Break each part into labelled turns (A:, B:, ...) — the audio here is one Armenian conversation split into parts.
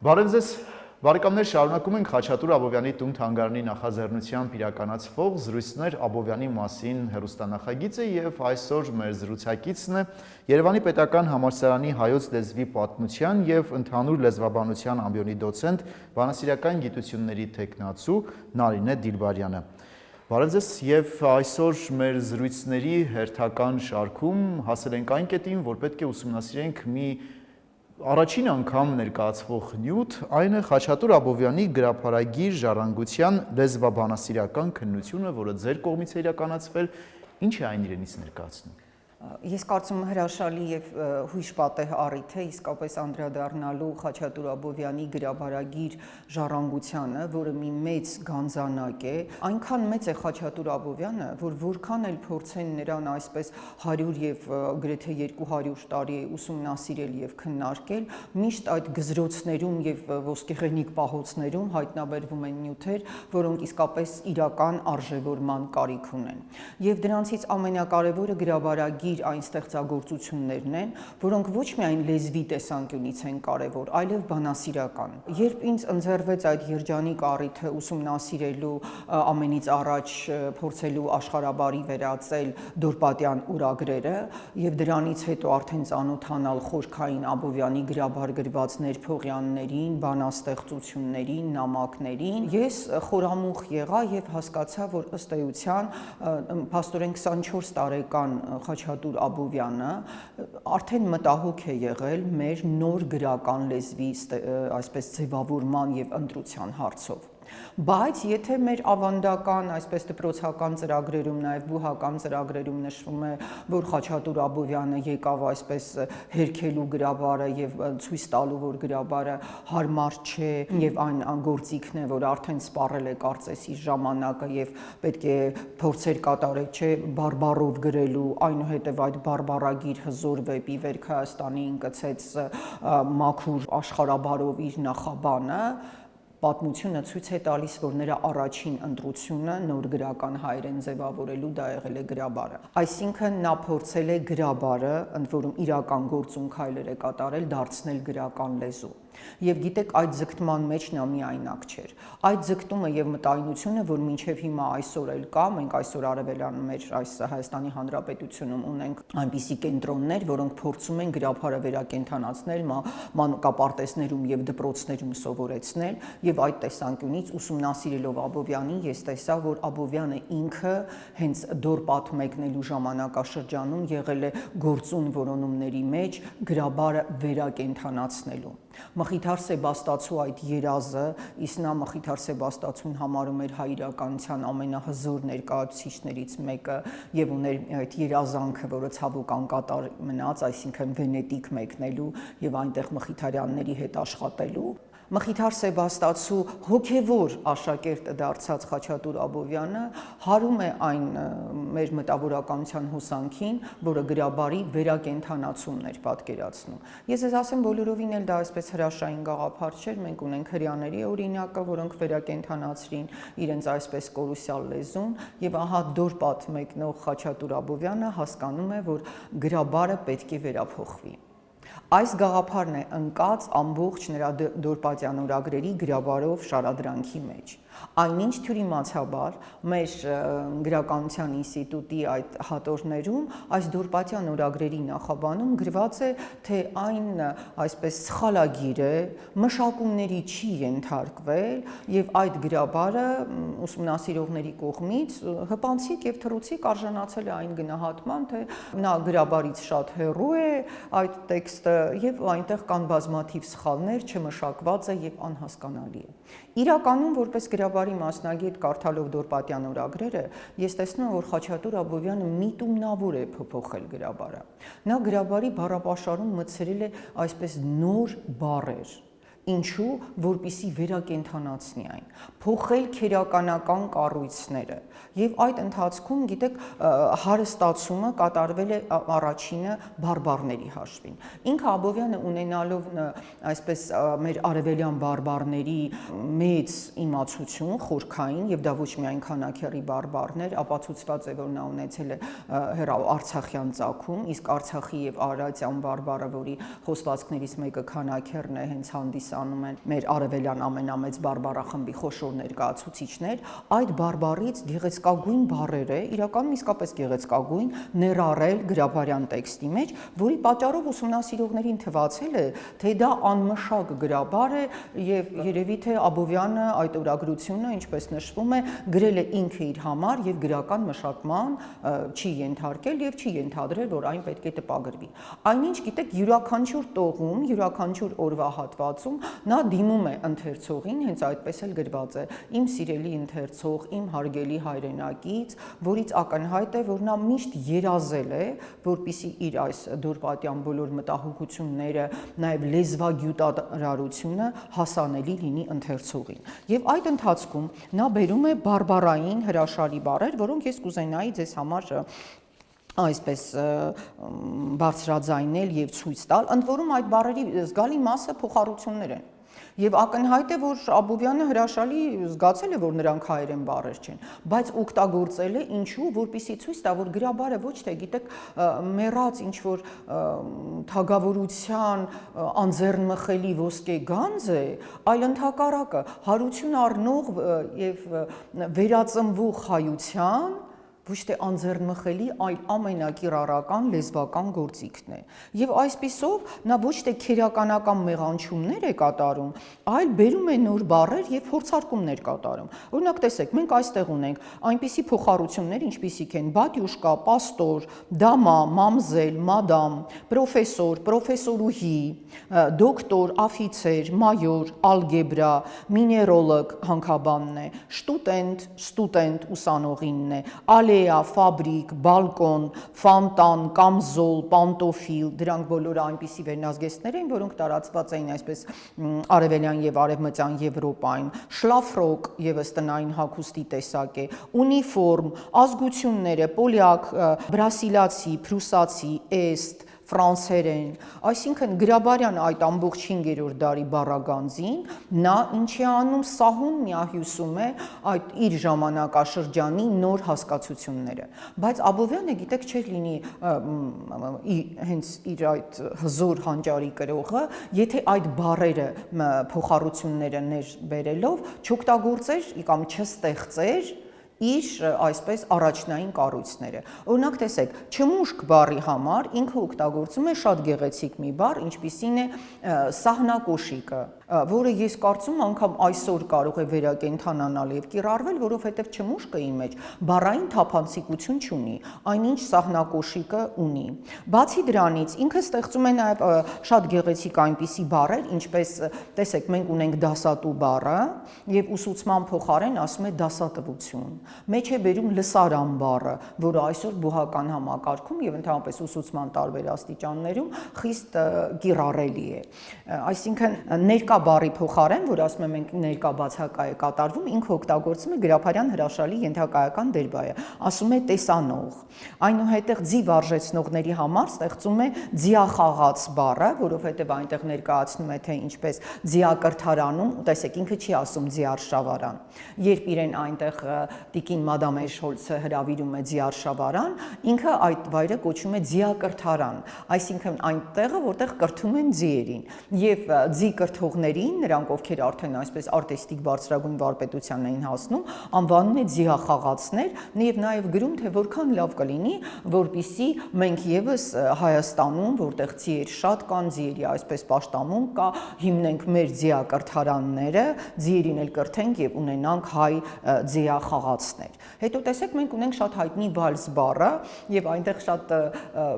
A: Բարև ձեզ, բարեկամներ, շարունակում ենք Խաչատուր Աբովյանի տուն թանգարանի նախաձեռնությամբ իրականացվող զրույցներ Աբովյանի մասին հեռուստանախագիծը եւ այսօր մեր զրուցակիցն է Երևանի Պետական Համալսարանի հայոց լեզվի պատմության եւ ընդհանուր լեզվաբանության ամբիոնի դոցենտ, բանասիրական գիտությունների թեկնածու Նարինե Դիլբարյանը։ Բարև ձեզ եւ այսօր մեր զրույցների հերթական շարքում հասել ենք այն կետին, որ պետք է ուսումնասիրենք մի Առաջին անգամ ներկայացվող նյութ այն է Խաչատուր Աբովյանի գրափարագիր ժառանգության լեզվաբանասիրական քննությունը, որը ձեր կողմից է իրականացվել, ինչ է այն իրենից ներկայացնում։
B: Ես կարծում եմ հրաշալի եւ հույժ պատեհ առիթ է իսկապես անդրադառնալու Խաչատուր Աբովյանի գրաբարագիր ժառանգությանը, որը մի մեծ գանձանակ է, այնքան մեծ է Խաչատուր Աբովյանը, որ որքան էլ փորձեն նրան այսպես 100 եւ գրեթե 200 տարի ուսումնասիրել եւ քննարկել, միշտ այդ գզրոցներում եւ ոսկեղենիկ պահոցներում հայտնաբերվում են նյութեր, որոնք իսկապես իրական արժևորման կարիք ունեն։ Եվ դրանցից ամենակարևորը գրաբարագիր այն ստեղծագործություններն են, որոնք ոչ միայն լեզվի տեսանկյունից են կարևոր, այլև բանասիրական։ Երբ ինձ ընձեռվեց այդ երջանիկ առիթը ուսումնասիրելու ամենից առաջ փորձելու աշխարհաբարի վերածել Դորպատյան ուրագրերը եւ դրանից հետո արդեն ծանոթանալ խորքային Աբովյանի գրաբար գրված ներփողյաններին, բանաստեղծություններին, նամակներին, ես խորամուխ եղա եւ հասկացա, որ ըստ էության փաստորեն 24 տարեկան Խաչատուր Աբովյանը արդեն մտահոգ է եղել մեր նոր գրական լեզվի այսպես ձևավորման եւ ընտրության հարցով։ Բայց եթե մեր ավանդական, այսպես դպրոցական ծրագրերում, նաև բուհական ծրագրերում նշվում է, որ Խաչատուր Աբովյանը եկավ այսպես հերքելու գրաբարը եւ ցույց տալու, որ գրաբարը հարմար չէ եւ այն գործիքն է, որ արդեն սպառել է կարծես իր ժամանակը եւ պետք է փորձեր կատարել, չէ, բարբառով գրելու, այնուհետեւ այդ բարբառագիր հզոր վեպի Վերք Հայաստանի ընկցեց մաքուր աշխարհաբարով իր նախաբանը, պատմությունը ցույց է տալիս, որ նրա առաջին ընտրությունը նոր գրական հայերեն ձևավորելու դա եղել է գրաբարը։ Այսինքն նա փորձել է գրաբարը, ընդ որում իրական գործուն քայլեր է կատարել, դարձնել գրական լեզու։ Եվ գիտեք, այդ ձգտման մեջ նա միայնակ չէր։ Այդ ձգտումը եւ մտայնությունը, որ մինչեւ հիմա այսօր էլ կա, մենք այսօր արևելյան մեր այս Հայաստանի Հանրապետությունում ունենք այնպիսի կենտրոններ, որոնք փորձում են գրաբարը վերակենդանացնել, մանկապարտեզներում եւ դպրոցներում սովորեցնել, եւ այդ տեսանկյունից ուսումնասիրելով Աբովյանին ես տեսա, որ Աբովյանը ինքը հենց Դորպատ մեկնելու ժամանակաշրջանում եղել է գործուն որոնումների մեջ գրաբարը վերակենդանացնելու։ Մխիթար Սեբաստացու այդ երազը, իսկ նա Մխիթար Սեբաստացուն համարում էր հայ իրականության ամենահզոր ներկայացուցիչներից մեկը եւ ուներ այդ երազանքը, որը ցավոք անկատար մնաց, այսինքն Վենետիկ մեկնելու եւ այնտեղ Մխիթարյանների հետ աշխատելու։ Մխիթար Սեբաստացու հոգևոր աշակերտը դարձած Խաչատուր Աբովյանը հարում է այն մեր մտավորականության հոսանքին, որը գրաբարի վերակենդանացումն էր պատկերացնում։ Ես ես ասեմ, բոլորովին էլ դա այսպես հրաշային գաղափար չէր, մենք ունենք հрьяաների օրինակը, որոնք վերակենդանացրին իրենց այսպես կորուսյալ լեզուն, եւ ահա Դորպատ մեկնող Խաչատուր Աբովյանը հասկանում է, որ գրաբարը պետք է վերափոխվի։ Այս գաղափարն է ընկած ամբողջ նրա Դորպատյան ուրագրերի գրաբարով շարադրանքի մեջ։ Այնինչ թյուրիմացաբար մեր գրականության ինստիտուտի այդ հատորներում այս Դորպատյան ուրագրերի նախաբանում գրված է, թե այն այսպես սխալագիր է, մշակումների չի ենթարկվել եւ այդ գրաբարը ուսումնասիրողների կողմից հպանցիկ եւ թռուցիկ արժանացել է այն գնահատման, թե նա գրաբարից շատ հեռու է այդ տեքստը եւ այնտեղ կան բազմաթիվ սխալներ, չմշակված է եւ անհասկանալի է։ Իրականում որպես գրաբարի մասնագետ կարդալով Դորպատյան ուրագրերը, ես տեսնում եմ, որ Խաչատուր Աբովյանը միտումնավոր է փոփոխել գրաբարը։ Նա գրաբարի բառապաշարում մտցրել է այսպես նոր բառեր, ինչու, որպիսի վերակենդանացնի այն, փոխել քերականական կառույցները եւ այդ ընթացքում, գիտեք, հարստացումը կատարվել է առաջինը բարբառների հաշվին։ Ինքը Աբովյանը ունենալով այսպես մեր արևելյան բարբառների մեծ իմացություն, խորքային եւ դա ոչ միայն քանաքեռի բարբառներ, ապացուցված է, որ նա ունեցել է արցախյան ծագում, իսկ Արցախի եւ Արարատյան բարբառը, որի խոսվածքներից մեկը քանաքեռն է, հենց հանդիս անում են մեր արևելյան ամենամեծ բարբառախմբի խոշոր ներկայացուցիչներ, այդ բարբառից գեղեցկագույն բառերը, իրականում իսկապես գեղեցկագույն, ներառել գրաբարյան տեքստի մեջ, որի պատճառով ուսումնասիրողներին թվացել է, թե դա անմշակ գրաբար է եւ երևի թե Աբովյանը այդ օրագրությունը, ինչպես նշվում է, գրել է ինքը իր համար եւ գրական մշակման չի ենթարկել եւ չի ենթադրել, որ այն պետք է տպագրվի։ Այնինչ գիտեք, յուրաքանչյուր տողում, յուրաքանչյուր օրվա հատվածում նա դիմում է ընթերցողին, հենց այդպես էլ գրված է. իմ սիրելի ընթերցող, իմ հարգելի հայրենակից, որից ակնհայտ է, որ նա միշտ երազել է, որպիսի իր այս դուրպատյան բոլոր մտահոգությունները, նաև լեզվագյուտարարությունը հասանելի լինի ընթերցողին։ Եվ այդ ընթացքում նա բերում է բարբառային հրաշալի բառեր, որոնք ես կուզենայի ձեզ համար այսպես բարձրաձայնել եւ ցույց տալ, ընդ որում այդ բառերի զգալի մասը փոխառություններ են։ Եվ ակնհայտ է, որ Աբովյանը հրաշալի զգացել է, որ նրանք հայերեն բառեր չեն, բայց օգտագործել է ինչու, որպեսզի ցույց տա, որ գրաբարը ոչ թե գիտեք մեռած ինչ որ թագավորության անձեռնմխելի ոսկե գանձ է, այլ ընդհակառակը հարություն առնող եւ վերածնվող հայության ոչ թե անձեռնմխելի, այլ ամենակիրառական լեզվական գործիքն է։ Եվ այսպիսով նա ոչ թե քերականական մեղանչումներ է կատարում, այլ բերում է նոր բառեր եւ փորձարկումներ կատարում։ Օրինակ տեսեք, մենք այստեղ ունենք այնպիսի փոխառություններ, ինչպիսիք են բատյուշկա, պաստոր, դամա, մամզել, մադամ, պրոֆեսոր, պրոֆեսորուհի, դոկտոր, աֆիցեր, մայոր, ալգեբրա, միներոլոգ հանքաբանն է, շտուտենտ, ստուդենտ ուսանողինն է, ալեա, ֆաբրիկ, բալկոն, ֆանտան, կամզոլ, պանտոֆիլ, դրանք բոլորը այնպիսի վերնազգեստներ են, որոնք տարածված էին այսպես արևելյան եւ արևմտյան Եվրոպայում, շլաֆրոկ եւս տնային հագուստի տեսակ է, ունիֆորմ, ազգությունները, պոլյակ, բրասիլացի, փրուսացի, էստ, ֆրանսերեն, այսինքն գրաբարյան այդ ամբողջ 5-րդ դարի բառագանձին նա ինչ է անում, սահուն միահյուսում է այդ իր ժամանակաշրջանի նոր հասկացությունները, բայց Աբովյանը գիտեք չէր լինի հենց իր այդ հզոր հանճարի կրողը, եթե այդ բառերը փոխառությունները ներբերելով չօգտագործեր կամ չստեղծեր իր այսպես առաջնային կառույցները։ Օրինակ տեսեք, չմուշկ բառի համար ինքը օգտագործում է շատ գեղեցիկ մի բառ, ինչպիսին է սահնակոշիկը, որը ես կարծում անգամ այսօր կարող է վերակենդանանալ եւ կիրառվել, որովհետեւ չմուշկը իր մեջ բառային թափանցիկություն չունի, այնինչ սահնակոշիկը ունի։ Բացի դրանից ինքը ստեղծում է նաեւ շատ գեղեցիկ այնպիսի բառեր, ինչպես տեսեք, մենք ունենք դասատու բառը եւ ուսուցման փոխարեն ասում է դասատվություն։ Մեջ է բերում լսարան բառը, որը այսօր բուհական համակարգում եւ ընդհանրապես ուսուցման տարբեր աստիճաններում խիստ կիրառելի է։ Այսինքն ներկա բառի փոխարեն, որ ասում եմ մենք ներկա բացակա է կատարվում, ինքը օգտագործում է գրաբարյան հրաշալի ենթակայական դերբայը, ասում է տեսանող։ Այնուհետև ձի վարժեցնողների համար ստեղծում է ձիախաղաց բառը, որովհետեւ այնտեղ ներկայացնում է թե ինչպես ձիակրթարանում, տեսեք ինքը չի ասում ձիարշավարան։ Երբ իրեն այնտեղ Տիկին մադամ Էշհոլցը հրավիրում է ձիարշավարան, ինքը այդ վայրը կոչում է ձիակրթարան, այսինքն այնտեղը, որտեղ կրթում են ձիերին, եւ ձի կրթողներին, նրանք ովքեր արդեն այսպես արտեստիկ բարձրագույն վարպետության էին հասնում, անվանում է ձիախաղացներ, եւ նաեւ գրում, թե որքան լավ կլինի, որպիսի մենք եւս Հայաստանում, որտեղ ձիեր շատ կան, ձիերի այսպես պաշտամունք կա, հիմնենք մեր ձիակրթարանները, ձիերին էլ կրթենք եւ ունենանք հայ ձիախաղացներ։ Հետո տեսեք մենք ունենք շատ հայտնի վալս բառը եւ այնտեղ շատ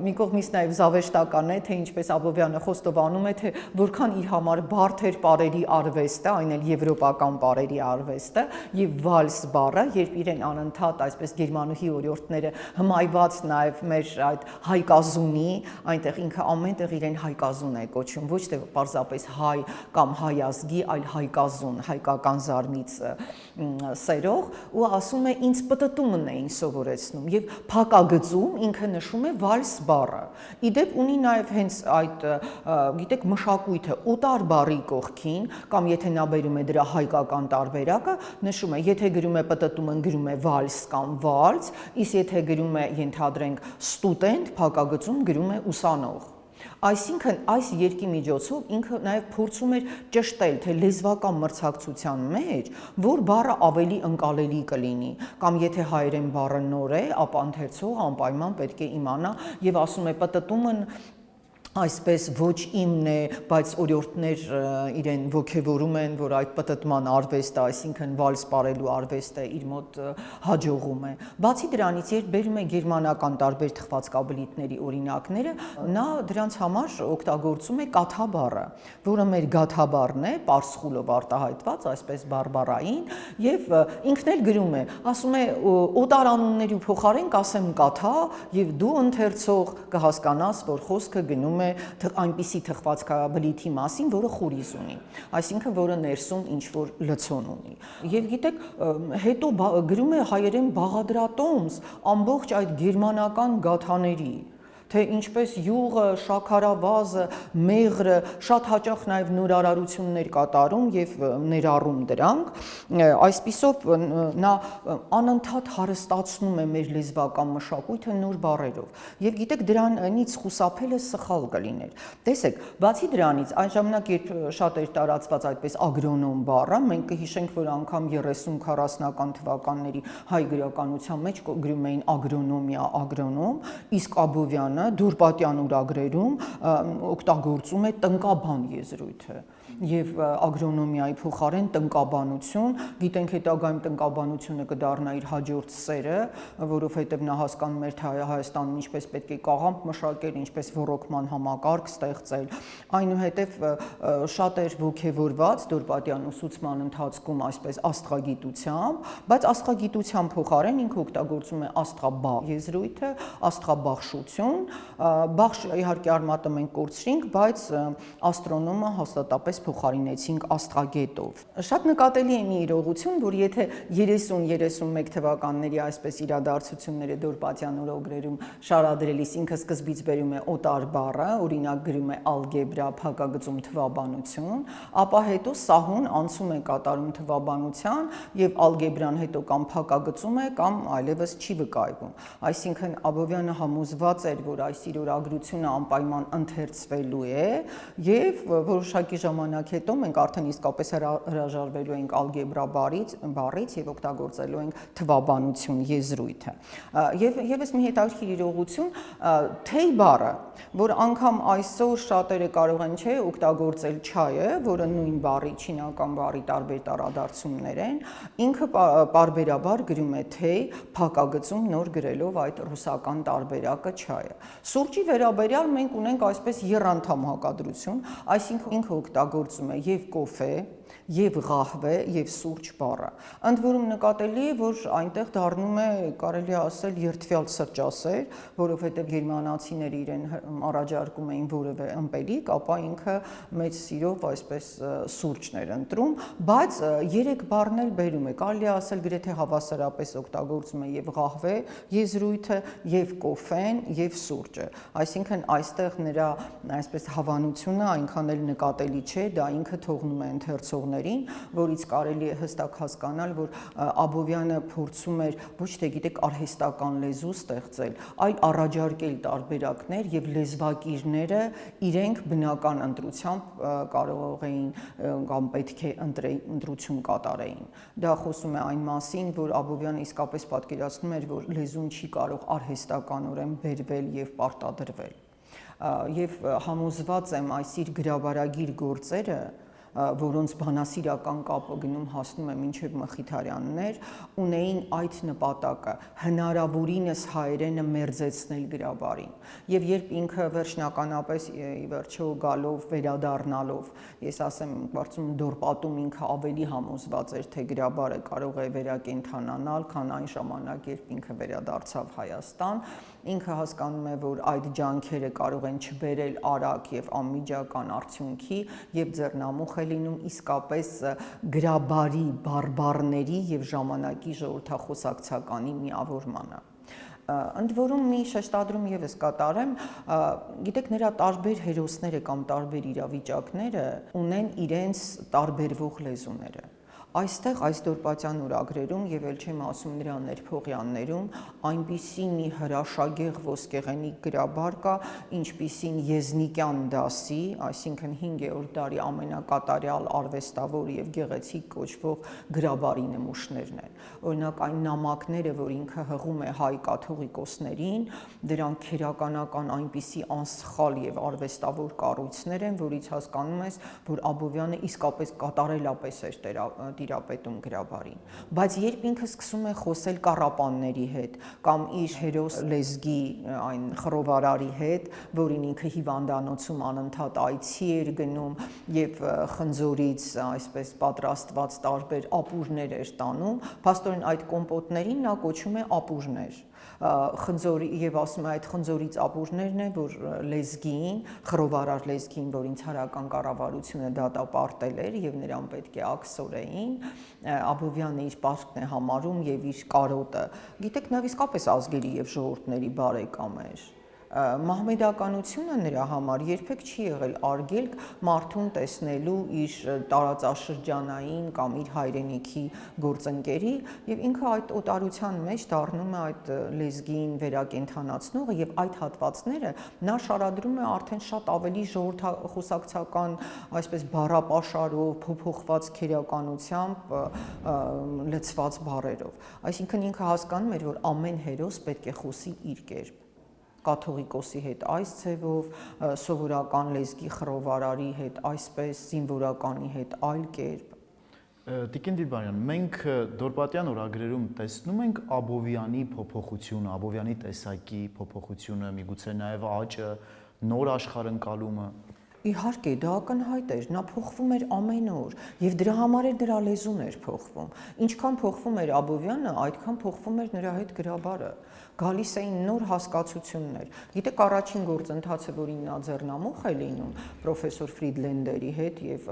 B: մի կողմից նաեւ զավեշտական է, թե ինչպես Աբովյանը խոստովանում է, թե որքան իր համար բարդ էր պարերի արվեստը, այն էլ եվրոպական պարերի արվեստը եւ վալս բառը, երբ իրեն անընդհատ այսպես գերմանուհի օրիորդները հմայված նաեւ մեր այդ հայկազունի, այնտեղ ինքը ամենտեղ իրեն հայկազուն է կոչում, ոչ թե պարզապես հայ կամ հայազգի, այլ հայկազուն, հայկական զարմից սերող ու ասում է ինձ պտտումն էին սովորեցնում եւ փակագծում ինքը նշում է վալս բառը։ Իդեպ ունի նաեւ հենց այդ գիտեք մշակույթը օտար բառի կողքին կամ եթե նա բերում է դրա հայկական տարբերակը նշում է եթե գրում է պտտումը գրում է վալս կամ վալց, իսկ եթե գրում է ենթադրենք ստուդենտ փակագծում գրում է ուսանող։ Այսինքն այս երկի միջոցով ինքը նաև փորձում էր ճշտել, թե լեզվական մրցակցության մեջ որ բառը ավելի ընկալելի կլինի, կամ եթե հայերեն բառը նոր է, ապա ընթերցողը անպայման պետք է իմանա եւ ասում է պտտումը այսպես ոչ իմն է, բայց օրիորդներ իրեն ոգևորում են, որ այդ պտտման արվեստը, այսինքն վալս պարելու արվեստը իր մոտ հաջողում է։ Բացի դրանից, երբ բերում է գերմանական տարբեր թխվածքաբլիթների օրինակները, նա դրանց համար օգտագործում է կաթաբառը, որը մեր գաթաբառն է, պարսխուլով արտահայտված, այսպես բարբառային, եւ ինքն էլ գրում է, ասում է օտարանունների փոխարեն կասեմ կաթա, եւ դու ընթերցող կհասկանաս, որ խոսքը գնում այնպիսի թխվածքաբլիթի մասին, որը խորիզ ունի, այսինքն որը ներսում ինչ-որ լցոն ունի։ Եվ գիտեք, հետո գրում է հայերեն բաղադրատոմս ամբողջ այդ գերմանական գաթաների, թե ինչպես յուղը, շաքարավազը, մեղրը շատ հաճախ նաև նորարարություններ կատարում եւ ներառում դրանք, այսպիսով նա անընդհատ հարստացնում է մեր լեզվական մշակույթը նոր բառերով։ Եվ գիտեք, դրանից խուսափելը սխալ կլիներ։ Տեսեք, բացի դրանից, այն ժամանակ երբ շատ էր տարածված այդպես ագրոնոմ բառը, մենք կհիշենք, որ անգամ 30-40-ական թվականների հայ գրականության մեջ գրում էին ագրոնոմիա, ագրոնոմ, իսկ Աբովյանը Դուրպատյան ուրագրերում օգտագործում է տնկաբան եզրույթը եւ ագրոնոմիայի փոխարեն տնկաբանություն, գիտենք հետագայում տնկաբանությունը կդառնա իր հաջորդ սերը, որովհետեւ նա հասկանում էր թե Հայաստանում ինչպես պետք է կաղամբ մշակել, ինչպես ռոռոկման համակարգ ստեղծել, այնուհետեւ շատ էր ոգևորված Դուրպատյան ուսուցման ընթացքում այսպես աստղագիտությամբ, բայց աստղագիտության փոխարեն ինքը օգտագործում է աստղաբաղ եզրույթը, աստղաբախշություն, բախշ իհարկե արմատը մենք կորցրինք, բայց աստրոնոմը հաստատապես փոխարինեցինք աստղագետով։ Շատ նկատելի է մի իրողություն, որ եթե 30-31 թվականների այսպես իրադարձությունները Դուրպատյան օրագրերում շարադրելիս ինքը սկզբից բերում է օտար բառը, օրինակ գրում է ալգեբրա, փակագծում թվաբանություն, ապա հետո սահուն անցում է կատարում թվաբանության եւ ալգեբրան հետո կամ փակագծում է կամ այլևս չի վկայվում։ Այսինքն Աբովյանը համոզված էր, որ այս իր օրագրությունը անպայման ընթերցվելու է եւ որոշակի ժամանակ հետո մենք արդեն իսկապես հրաժարվելու ենք ալգեբրա բառից եւ օգտագործելու ենք թվաբանություն եզրույթը։ Եվ եւս մի հետաքրքիր իրողություն, թեյ բառը, որ անգամ այսօր շատերը կարող են չէ օգտագործել չայը, որը նույն բառի չինական բառի տարբեր տարադարձումներ են, ինքը պարբերաբար գրում է թեյ, փակագծում նոր գրելով այդ ռուսական տարբերակը չայը։ Սուրճի վերաբերյալ մենք ունենք այսպես եռանդամ հակադրություն, այսինքն ինքը օգտագործում է եւ կոֆե, եւ ղահվե եւ սուրճ բառը։ Ընդ որում նկատելի է, որ այնտեղ դառնում է, կարելի է ասել, երթվյալ սրճասեր, որովհետեւ գերմանացիները իրեն առաջարկում էին որևէ ըմպելիք, ապա ինքը մեծ սիրով այսպես սուրճն էր ընտրում, բայց երեք բառներ բերում է, կարելի է ասել գրեթե հավասարապես օգտագործում է եւ ղահվե եզրույթը, եւ կոֆեն, եւ սուրճը։ Այսինքն այստեղ նրա այսպես հավանությունը այնքան էլ նկատելի չէ, դա ինքը թողնում է ընթերցողներին, որից կարելի է հստակ հասկանալ, որ Աբովյանը փորձում էր ոչ թե գիտեք արհեստական լեզու ստեղծել, այլ առաջարկել տարբերակներ եւ լեզվակիրները իրենք բնական ընտրությամբ կարող էին կամ պետք է ընտրություն կատարեին։ Դա խոսում է այն մասին, որ Աբովյանը իսկապես պատկերացնում էր, որ լեզուն չի կարող արհեստականորեն բերվել եւ պարտադրվել։ Եվ համոզված եմ այս իր գրաբարագիր գործերը, որոնց բանասիրական կապը գնում հասնում է մինչև Մխիթարյաններ, ունեին այդ նպատակը՝ հնարավորինս հայերենը մերձեցնել գրաբարին։ Եվ երբ ինքը վերջնականապես ի վերջո գալով վերադառնալով, ես ասեմ, կարծում Դորպատում ինքը ավելի համոզված էր, թե գրաբարը կարող է վերակենդանանալ, քան այն ժամանակ, երբ ինքը վերադարձավ Հայաստան, ինքը հասկանում է, որ այդ ջանքերը կարող են չբերել արագ եւ անմիջական արդյունքի եւ ձեռնամուխ է լինում իսկապես գրաբարի բարբառների եւ ժամանակի ժողովրդախոսակցականի միավորմանը։ Ընդ որում մի շեշտադրում եւս կատարեմ, գիտեք նրա տարբեր հերոսները կամ տարբեր իրավիճակները ունեն իրենց տարբերվող լեզուները։ Այստեղ այս դորպատյան օրագրերում եւ ել չեմ ասում նրա ներփողյաններում այնպիսի մի հրաշագեղ ոսկեղենիկ գրաբար կա, ինչպիսին Եզնիկյան դասի, այսինքն 5-րդ դարի ամենակատարյալ արվեստավոր եւ գեղեցիկ կոչվող գրաբարի նմուշներն են։ Օրինակ այն նամակները, որ ինքը հղում է հայ կաթողիկոսներին, դրանք քերականական այնպիսի անսխալ եւ արվեստավոր կառույցներ են, որից հասկանում ես, որ Աբովյանը իսկապես կատարելապես էր տիրապետում գրաբարին, բայց երբ ինքը սկսում է խոսել կառապանների հետ կամ իր հերոս լեզգի այն խռովարարի հետ, որին ինքը հիվանդանոցում անընդհատ այցի էր գնում եւ խնձորից այսպես պատրաստված տարբեր ապուրներ էր տանում, փաստորեն այդ կոմպոտներին նա կոչում է ապուրներ խնձորի եւ ասում է այդ խնձորից ապուրներն է, որ լեզգին, խռովարար լեզգին, որին ցարական կառավարությունը դատապարտել էր եւ նրան պետք է աքսորեին, Աբովյանը իր պարտքն է համարում եւ իր կարոտը։ Գիտեք, նա իսկապես ազգերի եւ ժողովուրդների բարեկամ էր։ Մահմեդականությունը նրա համար երբեք չի եղել արգելք մարդուն տեսնելու իր տարածաշրջանային կամ իր հայրենիքի գործընկերի եւ ինքը այդ օտարության մեջ դառնում է այդ լեզգին վերակենդանացնողը եւ այդ հատվածները նա շարադրում է արդեն շատ ավելի ժողովրդախոսակցական այսպես բառապաշարով, փոփոխված քերականությամբ լցված բառերով։ Այսինքն ինքը հասկանում էր, որ ամեն հերոս պետք է խոսի իր կերպ կաթողիկոսի հետ այս ձևով, սովորական լեզգի խռովարարի հետ այսպես, զինվորականի հետ այլ կերպ։
A: Տիկին Դիլբարյան, մենք դորպատյան օրագրերում տեսնում ենք Աբովյանի փոփոխությունը, Աբովյանի տեսակի փոփոխությունը, միգուցե նաև աճը, նոր աշխարհընկալումը։
B: Իհարկե, դա ակնհայտ էր, նա փոխվում էր ամեն օր եւ դրա համար էր նրա լեզուն էր փոխվում։ Ինչքան փոխվում էր Աբովյանը, այդքան փոխվում էր նրա հետ գրաբարը։ Գալիս էին նոր հասկացություններ։ Գիտեք, առաջին գործընթացը, որին նա ձեռնամուխ է լինում պրոֆեսոր Ֆրիդլենդերի հետ եւ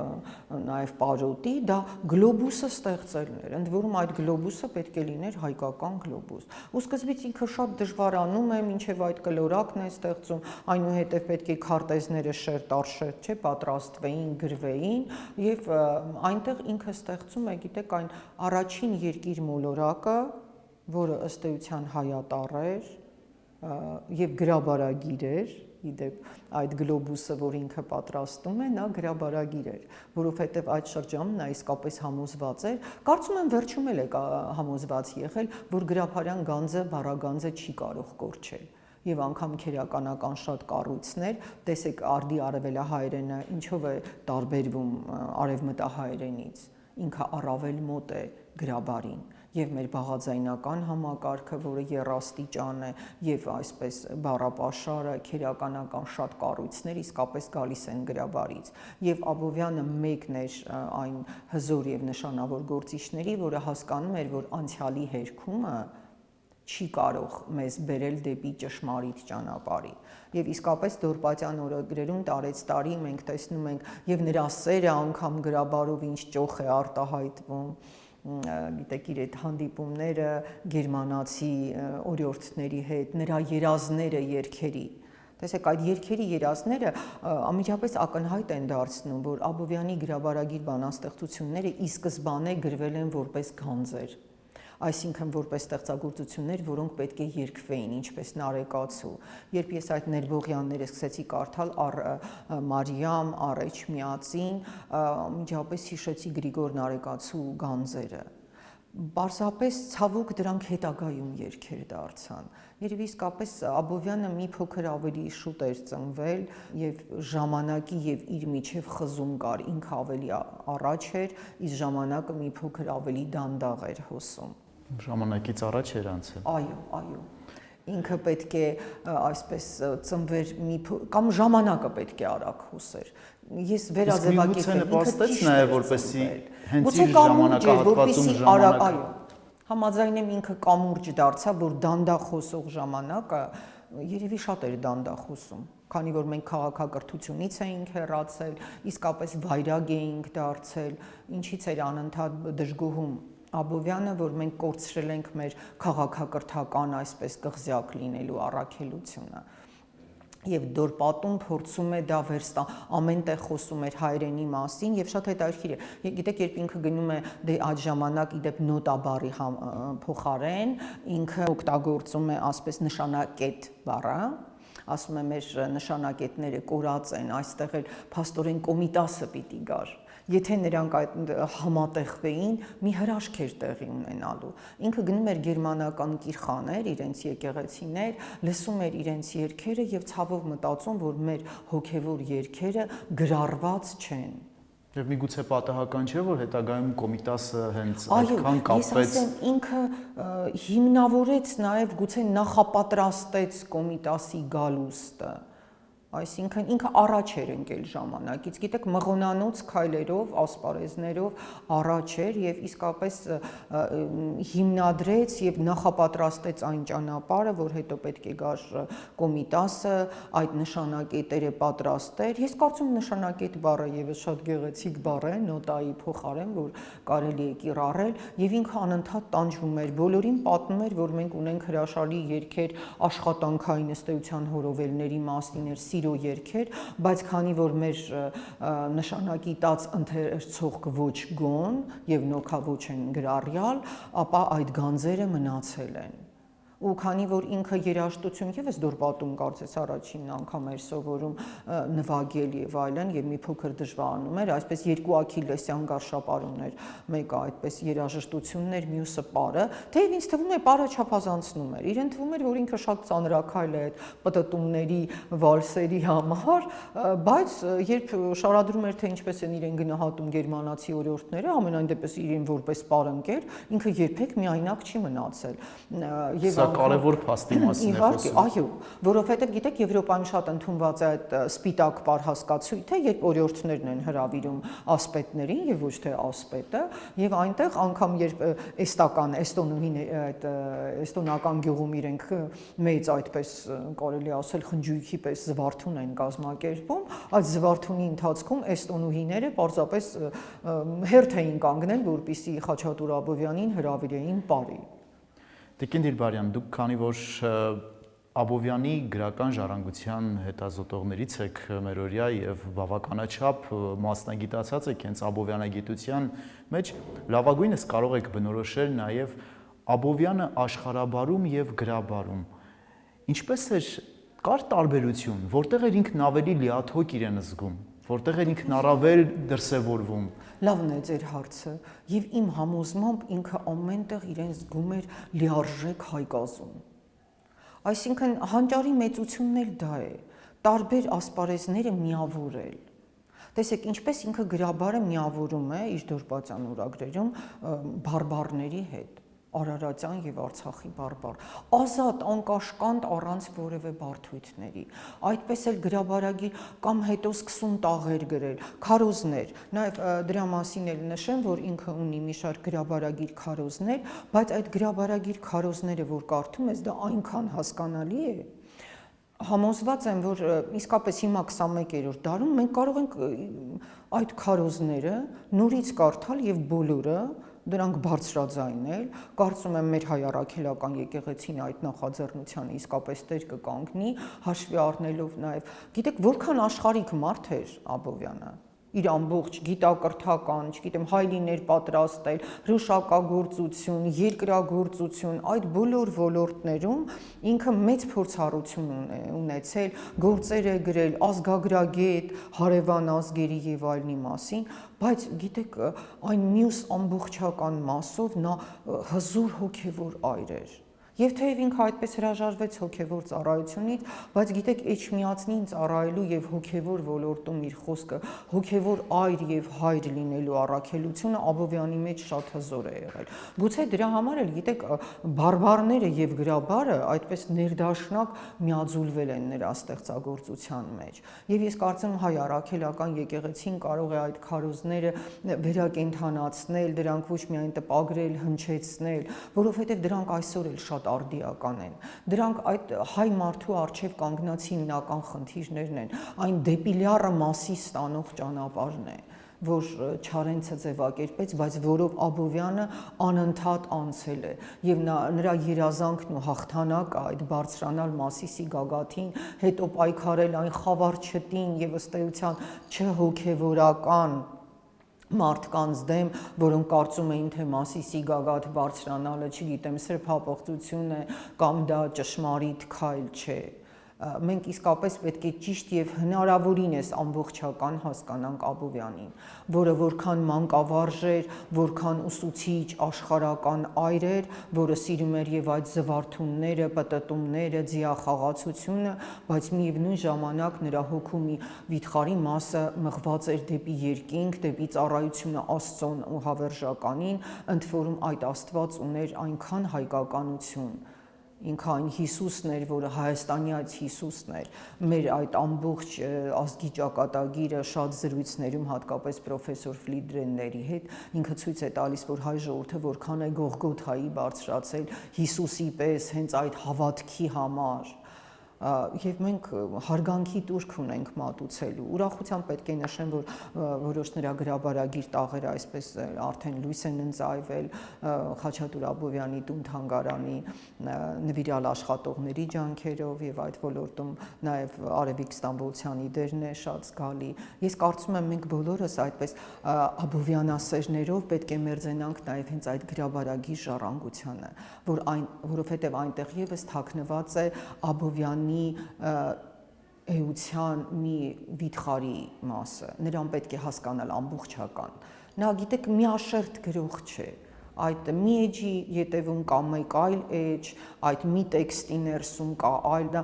B: նաեւ Պարոտի, դա գլոբուսը ստեղծելն էր։ Ընդ որում այդ գլոբուսը պետք է լիներ հայկական գլոբուս։ Ու սկզբից ինքը շատ դժվարանում է, մինչեւ այդ կլորակն է ստեղծում, այնուհետեւ պետք է քարտեզները շերտ առ շերտ, չէ, պատրաստվեին, գրվեին եւ այնտեղ ինքը ստեղծում է, գիտեք, այն առաջին երկիր մոլորակը, որը ըստ էության հայատառ էր եւ գրաբարագիր էր, իդեպ այդ գլոբուսը, որ ինքը պատրաստում է, նա գրաբարագիր էր, որովհետեւ այդ շրջանում նա իսկապես համոզված էր, կարծում եմ վերջում էլ է համոզված եղել, որ գրաբարյան գանձը, բառագանձը չի կարող կորչել։ Եվ անգամ քերականական շատ կառույցներ, տեսեք արդի արևելահայերենը ինչով է տարբերվում արևմտահայերենից, ինքը առավել մոտ է գրաբարին եւ մեր բաղաձայնական համակարգը, որը եռաստիճան է եւ այսպես բառապաշարը, քերականական շատ կառույցներ իսկապես գալիս են գրաբարից եւ Աբովյանը մեկն էր այն հզոր եւ նշանավոր գործիչների, որը հասկանում էր, որ անցյալի հերքումը չի կարող մեզ բերել դեպի ճշմարիտ ճանապարհի։ Եւ իսկապես դորպատյան օրագրերում տարեցտարի մենք տեսնում ենք եւ նրա սերը անգամ գրաբարով ինչ ճոխ է արտահայտվում, գիտեք, իր այդ հանդիպումները գերմանացի օրիորդների հետ, նրա երազները երգերի։ Տեսեք, այդ երգերի երազները անմիջապես ակնհայտ են դարձնում, որ Աբովյանի գրաբարագիր բանաստեղծությունները ի սկզբանե գրվել են որպես գանձեր, այսինքն որպես ստեղծագործություններ, որոնք պետք է երգվեին, ինչպես Նարեկացու։ Երբ ես այդ ներբողյանները սկսեցի կարդալ առ Մարիամ, առ Էչմիածին, միջապես հիշեցի Գրիգոր Նարեկացու գանձերը։ Պարզապես ցավոք դրանք հետագայում երգեր դարձան։ Երևի իսկապես Աբովյանը մի փոքր ավելի շուտ էր ծնվել եւ ժամանակի եւ իր միջև խզում կար, ինքը ավելի առաջ էր, իսկ ժամանակը մի փոքր ավելի դանդաղ էր հոսում։
A: Ժամանակից առաջ էր անցել։
B: Այո։ Ինքը պետք է այսպես ծնվեր կամ ժամանակը պետք է արագ հոսեր։ Ես վերաձևակերպել
A: նպաստեց նաև որպեսի հենց իր ժամանակահատվածում ժամանակը։
B: Այո։ Համաձայն եմ, ինքը կամուրջ դարձավ, որ դանդաղ խոսող ժամանակը երևի շատ էր դանդաղ խոսում, քանի որ մենք քաղաքակրթությունից էինք հեռացել, իսկապես վայրագ էինք դարձել, ինչից էր անընդհատ դժգոհում Աբովյանը, որ մենք կորցրել ենք մեր քաղաքակրթական այսպես կղզյակ լինելու առաքելությունը։ Եվ Դորպատում փորձում է դա վերստա ամենտեղ խոսում էր հայրենի մասին եւ շատ հետաքրքիր է գիտեք երբ ինքը գնում է դե այդ ժամանակ իդեպ նոտա բառի փոխարեն ինքը օգտագործում է ասպես նշանակետ բառը ասում է մեր նշանակետները կորած են այստեղ էլ փաստորեն կոմիտասը պիտի գար Եթե նրանք այդ համատեղվեին, մի հրաշք էր տեղի ունենալու։ Ինքը գնում էր գերմանական կիրխաներ, իրենց եկեղեցիներ, լսում էր իրենց երգերը եւ ցավով մտածում, որ մեր հոգեվոր երգերը գրառված չեն։
A: Եվ միգուցե պատահական չէ, որ հետագայում Կոմիտասը հենց այդքան կապվեց։
B: Այո, ինքը հիմնավորեց նաեւ գուցե նախապատրաստեց Կոմիտասի գալուստը։ Այսինքն ինքը առաջ էր ընկել ժամանակից, գիտեք, մղոնանոց քայլերով, ասպարեզներով առաջ էր եւ իսկապես հիմնադրեց եւ նախապատրաստեց այն ճանապարհը, որ հետո պետք է գար Կոմիտասը, այդ նշանակետերը պատրաստեր։ Ես կարծում նշանակետ բառը եւս շատ գեղեցիկ բառ է, նոտայի փոխարեն, որ կարելի է կիրառել եւ ինքը անընդհատ տանջվում էր։ Բոլորին պատմում էր, որ մենք ունենք հրաշալի երգեր աշխատանքային ըստեյության հորովելների մասին էր երգեր, բայց քանի որ մեր նշանակի տած ընթերցող ոչ գոն եւ նոքա ոչ են գրառյալ, ապա այդ գանձերը մնացել են։ Ու քանի որ ինքը երաժշտություն եւս Դորպատում կարծես առաջին անգամ էր սովորում նվագել եւ այլն եւ մի փոքր դժվարանում էր, այսպես երկու Աքիլեսյան գարշապարումներ, մեկը այդպես երաժշտություններ, մյուսը պարը, թեև ինձ թվում է պարը չափազանցնում էր, իրեն թվում էր, որ ինքը շատ ծանրակայլ է այդ պտտումների, վալսերի համար, բայց երբ շարադրում էր թե ինչպես են իրեն գնահատում գերմանացի օրիորդները, ամենայն դեպս իրեն որպես պարընկեր, ինքը երբեք միայնակ չի մնացել։ Եվ
A: կարևոր փաստի մասին է խոսում։
B: Այո, որովհետև գիտեք Եվրոպայում շատ ընդունված է այդ սպիտակ պար հասկացույցը, երբ օրիորդներն են հրավիրում ասպետներին եւ ոչ թե ասպետը, եւ այնտեղ անգամ երբ էստոնական գյուղում իրենք մեծ այդպես կարելի ասել խնջույքի պես զվարթուն են կազմակերպում, այդ զվարթունի ընթացքում էստոնուհիները պարզապես հերթ էին կանգնել, որպեսզի Խաչատուր Աբովյանին հրավիրեին պարի։
A: Տիկին Դիլբարյան, դուք քանի որ Աբովյանի գրական ժառանգության հետազոտողներից եք մերօրյա եւ բավականաչափ մասնագիտացած եք հենց Աբովյանագիտության մեջ, լավագույնս կարող եք բնորոշել նաեւ Աբովյանը աշխարհաբարում եւ գրաբարում։ Ինչպես էր կար տարբերություն, որտեղ էր ինքն ավելի լիաթոք իրեն զգում, որտեղ էր ինքն առավել դրսևորվում։
B: Լավն է ձեր հարցը, եւ իմ համոզմամբ ինքը ամենտեղ իրեն զգում էր լիարժեք հայկազում։ Այսինքն հանճարի մեծությունն էլ դա է, տարբեր ասպարեզները միավորել։ Տեսեք, ինչպես ինքը գրաբարը միավորում է իր դորպատյան օրագրերում բարբառների հետ։ Արարատյան եւ Արցախի բարբառ, ազատ, անկաշկանդ առանց որևէ բարդույթների։ Այդպես էլ գրաբարագիր կամ հետո սկսում տաղեր գրել, քարոզներ։ Նաեւ դրա մասին էլ նշեմ, որ ինքը ունի մի շարք գրաբարագիր քարոզներ, բայց այդ գրաբարագիր քարոզները, որ կարդում ես, դա այնքան հասկանալի է։ Համոզված եմ, որ իսկապես հիմա 21-րդ դարում մենք կարող ենք այդ քարոզները նորից կարդալ եւ բոլորը դրանք բարձրաձայնել, կարծում եմ մեր հայ առաքելական եկեղեցին այդ նախաձեռնությանը իսկապես տեր կկանգնի, հաշվի առնելով նաև, գիտեք, որքան աշխարհիկ մարդ էր Աբովյանը, իր ամբողջ գիտակրթական, չգիտեմ, հայ լիներ պատրաստել, հրուշակագործություն, երկրագործություն, այդ բոլոր ոլորտներում ինքը մեծ փորձառություն ունեցել, գործեր է գրել ազգագրագետ, հարևան ազգերի եւ այլնի մասին, բայց գիտեք, այն մյուս ամբողջական մասով նա հզոր հոգևոր այր էր։ Եվ թեև ինքը այդպես հրաժարվեց հոգևոր ծառայությունից, բայց գիտեք, Էջմիածնին ծառայելու եւ հոգևոր ոլորտում իր խոսքը, հոգևոր այր եւ հայր լինելու առաքելությունը Աբովյանի մեջ շատ հզոր է եղել։ Գուցե դրա համար էլ գիտեք, բարբառները եւ գրաբարը այդպես ներդաշնակ միաձուլվել են նրա ստեղծագործության մեջ։ Եվ ես կարծում հայ առաքելական եկեղեցին կարող է այդ քարոզները վերակենդանացնել, դրանք ոչ միայն տպագրել, հնչեցնել, որովհետեւ դրանք այսօր էլ շատ արդիական են։ Դրանք այդ հայ մարդու առջև կանգնած հիմնական խնդիրներն են, այն դեպի լիառը մասի ստանող ճանապարհն է։ որ Չարենցը ձևակերպեց, բայց որով Աբովյանը անընդհատ անցել է եւ նրա երազանքն ու հաղթանակը այդ բարձրանալ Մասիսի գագաթին, հետո պայքարել այն խավար չտին եւ ըստ էության չհոգեվորական մարդկանց դեմ, որոնք կարծում էին, թե Մասիսի գագաթ բարձրանալը, չգիտեմ, սրբապղծություն է կամ դա ճշմարիտ քայլ չէ։ Մենք իսկապես պետք է ճիշտ եւ հնարավորինս ամբողջական հասկանանք Աբովյանին, որը որքան մանկավարժ էր, որքան ուսուցիչ, աշխարհական այր էր, որը սիրում էր եւ այդ զվարթունները, պտտումները, ձիախաղացությունը, բայց միևնույն ժամանակ նրա հոգու մի վիթխարի մասը մղված էր դեպի երկինք, դեպի ծառայությունը Աստծուն ու հավերժականին, ընդ որում այդ Աստված ուներ այնքան հայկականություն, ինքը այն Հիսուսն էր, որը հայաստանյաց Հիսուսն էր, մեր այդ ամբողջ ազգի ճակատագիրը շատ զրույցներում, հատկապես պրոֆեսոր Ֆլիդրենների հետ, ինքը ցույց է տալիս, որ հայ ժողովուրդը որքան է Գողգոթայի բարձրացել Հիսուսի պես հենց այդ հավատքի համար, եւ մենք հարգանքի տուրք ունենք մատուցելու։ Ուրախությամբ պետք է նշեմ, որ որոշ նրա գրաբարագիր տաղերը այսպես արդեն լույս են ընծայվել Խաչատուր Աբովյանի տուն-թանգարանի նվիրյալ աշխատողների ջանքերով եւ այդ ոլորտում նաեւ Արևիկ Ստամբոլցյանի դերն է շատ զգալի։ Ես կարծում եմ մենք բոլորս այդպես աբովյանասերներով պետք է մերձենանք նաեւ հենց այդ գրաբարագիր ժառանգությանը, որովհետեւ այնտեղ եւս թաքնված է Աբովյանի էության մի վիթխարի մասը, նրան պետք է հասկանալ ամբողջական։ Նա գիտեք միաշերտ գրող չէ, այդ մի էջի ետևում կա մեկ այլ էջ, այդ մի տեքստի ներսում կա այլ,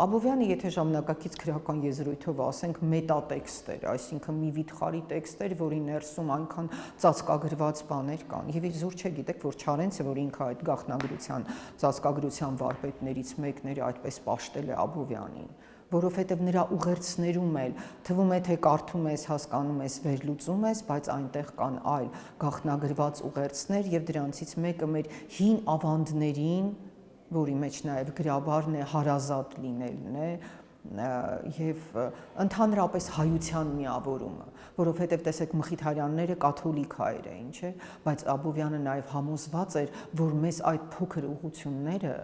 B: Աբովյանը եթե ժամանակակից գրական եզրույթով ասենք մետատեքստեր, այսինքն մի վիթխարի տեքստեր, որի ներսում այնքան ծածկագրված բաներ կան, եւ զուր չէ գիտեք, որ Չարենցը, որ ինքը այդ գաղտնագրության ծածկագրության վարպետներից մեկն էր, այդպես պաշտել է Աբովյանին, որովհետև նրա ուղերձներում էլ թվում է, թե կարդում ես, հասկանում ես, վերլուծում ես, բայց այնտեղ կան այլ գաղտնագրված ուղերձներ եւ դրանցից մեկը մեր հին ավանդներին, որի մեջ նաեւ գրաբարն է, հարազատ լինելն է եւ ընդհանրապես հայության միավորումը, որովհետեւ տեսեք Մխիթարյանները կաթոլիկ հայեր էին, չէ, բայց Աբովյանը նաեւ համոզված էր, որ մեզ այդ փոքր ուղղությունները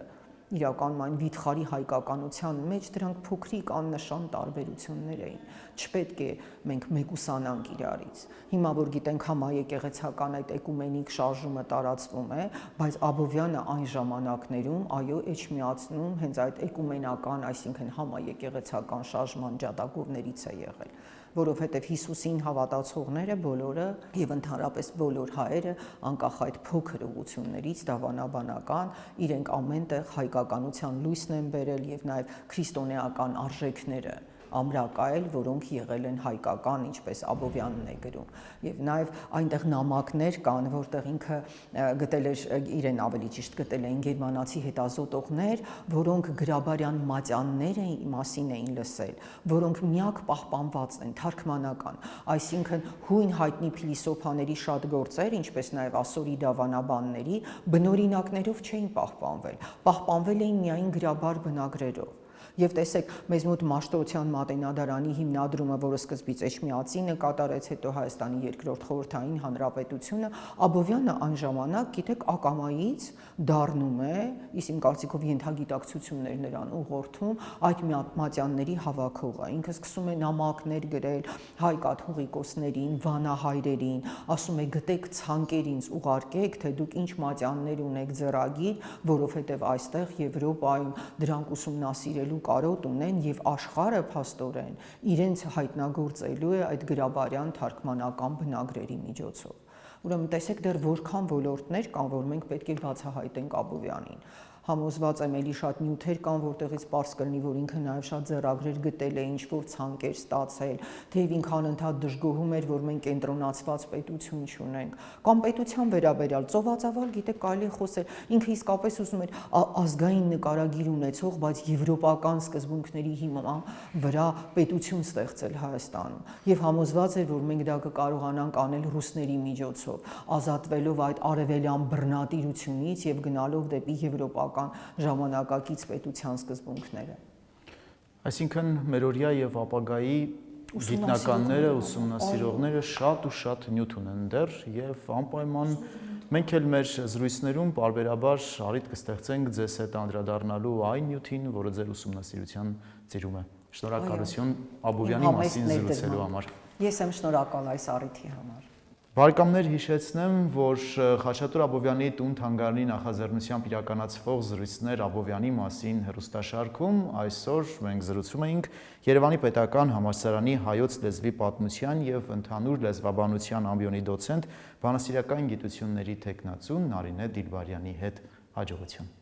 B: իրականում այն վիթխարի հայկականության մեջ դրանք փոքրիկ աննշան տարբերություններ էին, չպետք է մենք մեկուսանանք իրարից։ Հիմա որ գիտենք համաեկեղեցական այդ էկումենիկ շարժումը տարածվում է, բայց Աբովյանը այն ժամանակներում այո էջմիածնում հենց այդ էկումենական, այսինքն համաեկեղեցական շարժման ջատագովներից է եղել, որովհետև Հիսուսին հավատացողները բոլորը եւ ընդհանրապես բոլոր հայերը անկախ այդ փոքր ուղություններից դավանաբանական իրենք ամենտեղ հայկականության լույսն են բերել եւ նաեւ քրիստոնեական արժեքները ամրակայել, որոնք եղել են հայկական, ինչպես Աբովյանն է գրում։ Եվ նաև այնտեղ նամակներ կան, որտեղ ինքը գտել էր իրեն ավելի ճիշտ գտել էին գերմանացի հետազոտողներ, որոնք գրաբարյան մատյանների մասին էին լսել, որոնք միակ պահպանված են, թարգմանական, այսինքն հույն հայտնի փիլիսոփաների շատ գործեր, ինչպես նաև ասորի դավանաբանների, բնօրինակներով չէին պահպանվել էին միայն գրաբար բնագրերով։ Եվ տեսեք, մեզ մոտ Մաշտոցյան մատենադարանի հիմնադրումը, որը սկզբից Էջմիածինը կատարեց, հետո Հայաստանի երկրորդ խորհրդային հանրապետությունը, Աբովյանը այն ժամանակ, գիտեք, ակամայից դառնում է, իսկ իմ կարծիքով ենթագիտակցություններ նրան ուղղորդում, այդ մատյանների հավաքողը։ Ինքը սկսում է նամակներ գրել հայ կաթողիկոսներին, վանահայրերին, ասում է գտեք ցանկեր ինձ ուղարկեք, թե դուք ինչ մատյաններ ունեք ձեռագիր, որովհետև այստեղ Եվրոպայում դրանք ուսումնասիրելու կարոտ ունեն եւ աշխարհը փաստորեն իրենց հայտնագործելու է այդ գրաբարյան թարգմանական բնագրերի միջոցով։ Ուրեմն տեսեք դեռ որքան ոլորտներ կան, որ մենք պետք է բացահայտենք Աբովյանին։ Համոզված եմ էլի շատ նյութեր կան, որտեղից պարզ կլինի, որ ինքը նաև շատ ձեռագրեր գտել է, ինչ-որ ցանկեր ստացել, թեև ինքը անընդհատ դժգոհում էր, որ մենք կենտրոնացված պետություն չունենք, կամ պետության վերաբերյալ ծովածավալ, գիտեք, կարելի է խոսել, ինքը իսկապես ուզում էր ազգային նկարագիր ունեցող, բայց եվրոպական սկզբունքների հիման վրա պետություն ստեղծել Հայաստանում, եւ համոզված էր, որ մենք դա կկարողանանք անել ռուսների միջոցով, ազատվելով այդ արևելյան բռնատիրությունից եւ գնալով դեպի եվրոպական ժամանակակից պետության սկզբունքները։
A: Այսինքն մերօրյա եւ ապագայի գիտնականները, ուսումնասիրողները շատ ու շատ նյութ ունեն դեռ եւ անպայման մենք էլ մեր զրույցներում բարբերաբար առիթ կստեղծենք ձեզ հետ անդրադառնալու այն նյութին, որը ձեր ուսումնասիրության ծիրում է։ Շնորհակալություն Աբովյանի մասին զրուցելու համար։
B: Ես եմ շնորհակալ այս առիթի համար։
A: Բարեկամներ, հիշեցնեմ, որ Խաչատուր Աբովյանի տուն-թանգարանի նախաձեռնությամբ իրականացվող զրույցներ Աբովյանի մասին հեռուստաշարքում այսօր մենք զրուցում էինք Երևանի Պետական Համալսարանի հայոց լեզվի պատմության եւ ընդհանուր լեզվաբանության ամբիոնի դոցենտ բանասիրական գիտությունների թեկնածու Նարինե Դիլբարյանի հետ։ Հաջողություն։